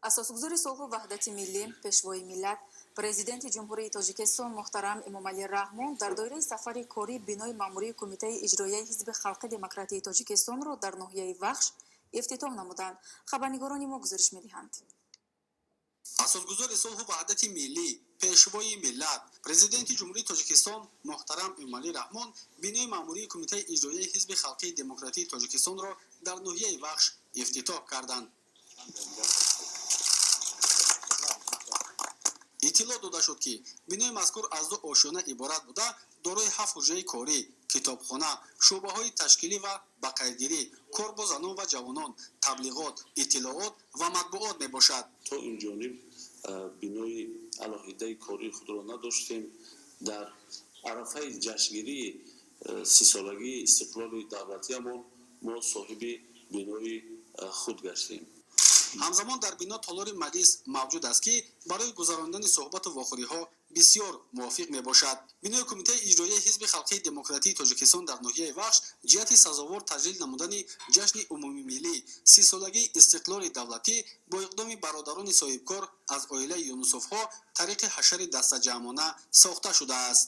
اساسگزار صلح و وحدت ملی، پیشوای ملت، پرزیدنت جمهوری تاجیکستان محترم امامعلی رحمان در دایره سفر کاری بینای ماموری کمیته اجرایی حزب خلق دموکراتی تاجیکستان را در ناحیه وخش افتتاح نمودند. خبرنگاران ما گزارش می‌دهند. اساسگزار صلح و وحدت ملی، پیشوای ملت، پرزیدنت جمهوری تاجیکستان محترم امامعلی رحمان بینای ماموری کمیته اجرایی حزب خلق دموکراتی تاجیکستان را در ناحیه وخش افتتاح کردند. اطلاع дода шуд ки бинои мазкур аз ду ошона иборат буда дорои 7 ҳуҷраи корӣ, китобхона, шӯъбаҳои ташкилӣ ва бақайдгирӣ, кор бо занон ва ҷавонон, таблиғот, иттилоот ва матбуот мебошад. то ин ҷониб бинои алоҳидаи кории худро надоштем. дар арафаи ҷашнгирии сисолагии истиқлоли давлатиамон мо соҳиби бинои худ гаштем. ҳамзамон дар бино толори маҷлис мавҷуд аст ки барои гузарондани суҳбату вохӯриҳо бисёр мувофиқ мебошад. бинои кумитаи иҷроияи ҳизби халқии демократии тоҷикистон дар ноҳияи вахш ҷиҳати сазовор таҷлил намудани ҷашни умумии миллӣ 30-солагии истиқлоли давлатӣ бо иқдоми бародарони соҳибкор аз оилаи юнусовҳо тариқи ҳашари дастаҷамъона сохта шудааст.